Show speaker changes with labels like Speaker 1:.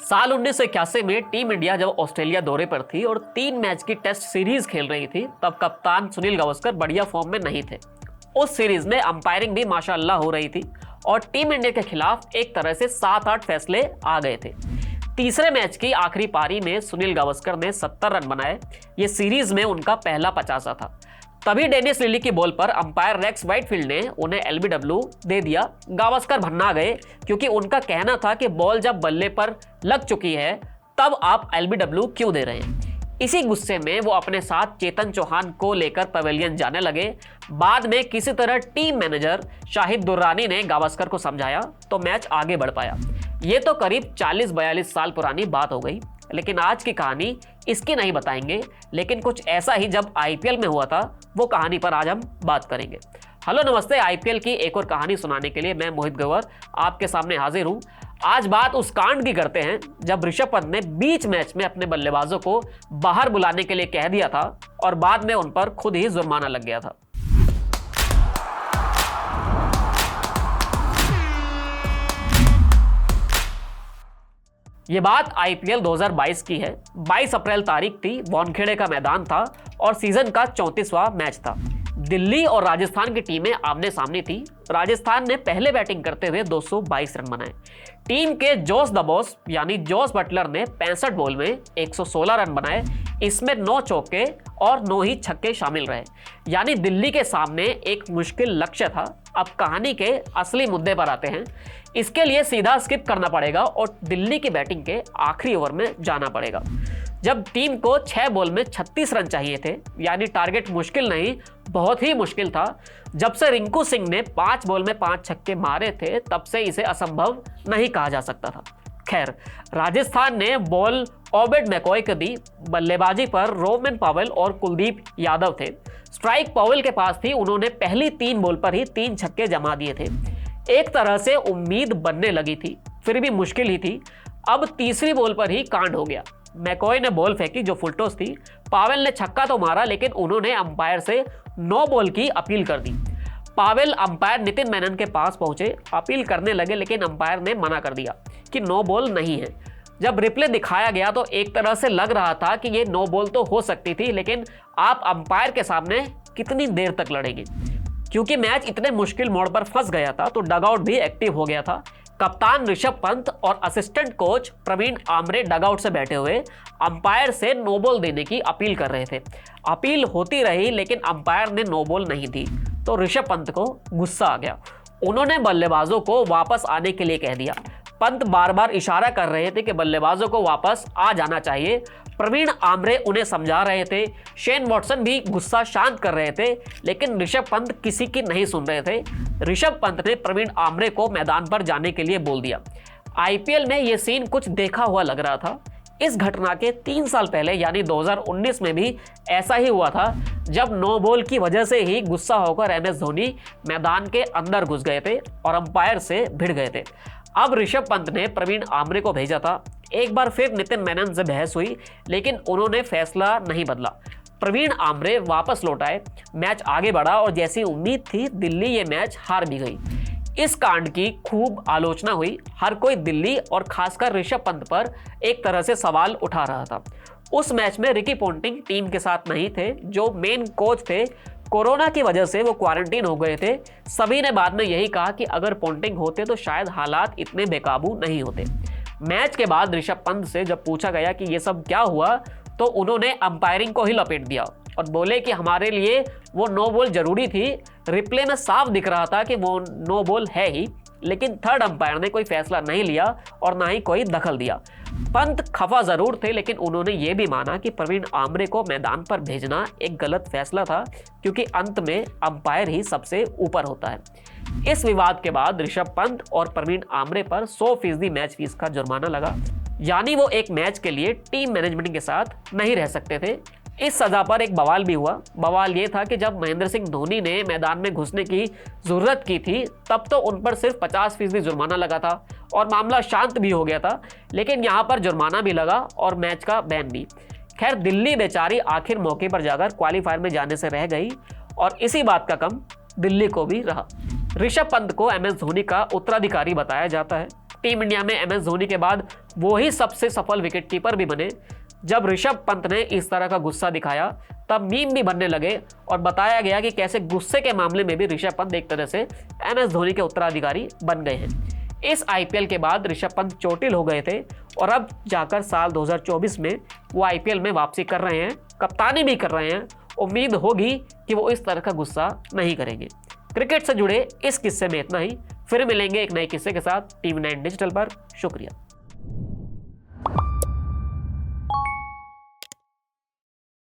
Speaker 1: साल 1981 में team India जब ऑस्ट्रेलिया दौरे पर थी और 3 मैच की टेस्ट सीरीज खेल रही थी, तब कप्तान सुनील गावस्कर बढ़िया फॉर्म में नहीं थे। उस सीरीज में अंपायरिंग भी माशाअल्लाह हो रही थी और टीम इंडिया के खिलाफ एक तरह से 7-8 फैसले आ गए थे। तीसरे मैच की आखिरी पारी में सुनील गावस्कर ने 70 रन बनाए। ये सीरीज में उनका पहला 50 था। तभी डेनिस लिली की बॉल पर अंपायर रेक्स व्हाइटफील्ड ने उन्हें एलबीडब्ल्यू दे दिया। गावस्कर भन्ना गए क्योंकि उनका कहना था कि बॉल जब बल्ले पर लग चुकी है तब आप एलबीडब्ल्यू क्यों दे रहे हैं। इसी गुस्से में वो अपने साथ चेतन चौहान को लेकर पवेलियन जाने लगे। बाद में किसी तरह टीम मैनेजर शाहिद दुर्रानी ने गावस्कर को समझाया तो मैच आगे बढ़ पाया। ये तो करीब 40-42 साल पुरानी बात हो गई, लेकिन आज की कहानी इसकी नहीं बताएंगे, लेकिन कुछ ऐसा ही जब आईपीएल में हुआ था वो कहानी पर आज हम बात करेंगे। हेलो नमस्ते, आईपीएल की एक और कहानी सुनाने के लिए मैं मोहित ग्रोवर आपके सामने हाजिर हूं। आज बात उस कांड की करते हैं जब ऋषभ पंत ने बीच मैच में अपने बल्लेबाजों को बाहर बुलाने के लिए कह दिया था और बाद में उन पर खुद ही जुर्माना लग गया था। ये बात आईपीएल 2022 की है। 22 अप्रैल तारीख थी, वानखेड़े का मैदान था और सीजन का 34वां मैच था। दिल्ली और राजस्थान की टीमें आमने सामने थी। राजस्थान ने पहले बैटिंग करते हुए 222 रन बनाए। टीम के जोस द बॉस यानी जोस बटलर ने 65 बॉल में 116 रन बनाए। इसमें 9 चौके और 9 ही छक्के शामिल रहे, यानी दिल्ली के सामने एक मुश्किल लक्ष्य था। अब कहानी के असली मुद्दे पर आते हैं। इसके लिए सीधा स्किप करना पड़ेगा और दिल्ली की बैटिंग के आखिरी ओवर में जाना पड़ेगा, जब टीम को 6 बॉल में 36 रन चाहिए थे। यानी टारगेट मुश्किल नहीं, बहुत ही मुश्किल था। जब से रिंकू सिंह ने 5 बॉल में 5 छक्के मारे थे, तब से इसे असंभव नहीं कहा जा सकता था। खैर, राजस्थान ने बॉल ऑबिड मैकॉय को दी। बल्लेबाजी पर रोमन पावेल और कुलदीप यादव थे। स्ट्राइक पावेल के पास थी। उन्होंने पहली 3 बॉल पर ही 3 छक्के जमा दिए थे। एक तरह से उम्मीद बनने लगी थी, फिर भी मुश्किल ही थी। अब तीसरी बॉल पर ही कांड हो गया। मैकॉय ने बॉल फेंकी जो फुल टॉस थी। पावेल ने छक्का तो मारा, लेकिन उन्होंने अंपायर से नो बॉल की अपील कर दी। पावेल अंपायर नितिन मेनन के पास पहुंचे, अपील करने लगे, लेकिन अंपायर ने मना कर दिया कि नो बॉल नहीं है। जब रिप्ले दिखाया गया तो एक तरह से लग रहा था कि ये नो बॉल तो हो सकती थी, लेकिन आप अंपायर के सामने कितनी देर तक लड़ेंगे। क्योंकि मैच इतने मुश्किल मोड़ पर फंस गया था तो डगआउट भी एक्टिव हो गया था। कप्तान ऋषभ पंत और assistant coach Praveen Amre dugout से बैठे हुए अंपायर से नो बॉल देने की अपील कर रहे थे। अपील होती रही, लेकिन अंपायर ने नो बॉल नहीं दी तो ऋषभ पंत को गुस्सा आ गया। उन्होंने बल्लेबाजों को वापस आने के लिए कह दिया। पंत बार बार इशारा कर रहे थे कि बल्लेबाजों को वापस आ जाना चाहिए। प्रवीण आमरे उन्हें समझा रहे थे। शेन वॉटसन भी गुस्सा शांत कर रहे थे, लेकिन ऋषभ पंत किसी की नहीं सुन रहे थे। ऋषभ पंत ने प्रवीण आमरे को मैदान पर जाने के लिए बोल दिया। आईपीएल में यह सीन कुछ देखा हुआ लग रहा था। इस घटना के 3 साल पहले यानी 2019 में भी ऐसा ही हुआ था, जब नो बॉल की वजह से ही गुस्सा होकर एमएस धोनी मैदान के अंदर घुस गए थे और अंपायर से भिड़ गए थे। अब ऋषभ पंत ने प्रवीण आमरे को भेजा था। एक बार फिर नितिन मेनन से बहस हुई, लेकिन उन्होंने फैसला नहीं बदला। प्रवीण आमरे वापस लौट आए। मैच आगे बढ़ा और जैसी उम्मीद थी, दिल्ली ये मैच हार भी गई। इस कांड की खूब आलोचना हुई। हर कोई दिल्ली और खासकर ऋषभ पंत पर एक तरह से सवाल उठा रहा था। उस मैच में रिकी पोंटिंग टीम के साथ नहीं थे, जो मेन कोच थे। कोरोना की वजह से वो क्वारंटीन हो गए थे। सभी ने बाद में यही कहा कि अगर पोंटिंग होते तो शायद हालात इतने बेकाबू नहीं होते। मैच के बाद ऋषभ पंत से जब पूछा गया कि ये सब क्या हुआ, तो उन्होंने अंपायरिंग को ही लपेट दिया और बोले कि हमारे लिए वो नो बॉल जरूरी थी। रिप्ले में साफ दिख रहा था कि वो नो बॉल है ही, लेकिन थर्ड अंपायर ने कोई फैसला नहीं लिया और ना ही कोई दखल दिया। पंत खफा जरूर थे, लेकिन उन्होंने ये भी माना कि प्रवीण आमरे को मैदान पर भेजना एक गलत फैसला था, क्योंकि अंत में अंपायर ही सबसे ऊपर होता है। इस विवाद के बाद ऋषभ पंत और प्रवीण आमरे पर 100% मैच फीस का जुर्माना लगा, यानी वो एक मैच के लिए टीम मैनेजमेंट के साथ नहीं रह सकते थे। इस सजा पर एक बवाल भी हुआ। बवाल ये था कि जब महेंद्र सिंह धोनी ने मैदान में घुसने की जरूरत की थी, तब तो उन पर सिर्फ 50% जुर्माना लगा था और मामला शांत भी हो गया था, लेकिन यहाँ पर जुर्माना भी लगा और मैच का बैन भी। खैर, दिल्ली बेचारी आखिर मौके पर जाकर क्वालीफायर में जाने से रह गई और इसी बात का गम दिल्ली को भी रहा। ऋषभ पंत को एमएस धोनी का उत्तराधिकारी बताया जाता है टीम इंडिया में MS धोनी के बाद वो ही सबसे सफल विकेटकीपर भी बने। जब ऋषभ पंत ने इस तरह का गुस्सा दिखाया तब मीम भी बनने लगे और बताया गया कि कैसे गुस्से के मामले में भी ऋषभ पंत एक तरह से MS धोनी के उत्तराधिकारी बन गए हैं। इस IPL के बाद ऋषभ पंत चोटिल हो गए थे और अब जाकर साल 2024 में वो IPL में वापसी कर रहे हैं, कप्तानी भी कर रहे हैं। उम्मीद होगी कि वो इस तरह का गुस्सा नहीं करेंगे। क्रिकेट से जुड़े इस किस्से में इतना ही। फिर मिलेंगे एक नए किस्से के साथ TV9 डिजिटल पर। शुक्रिया।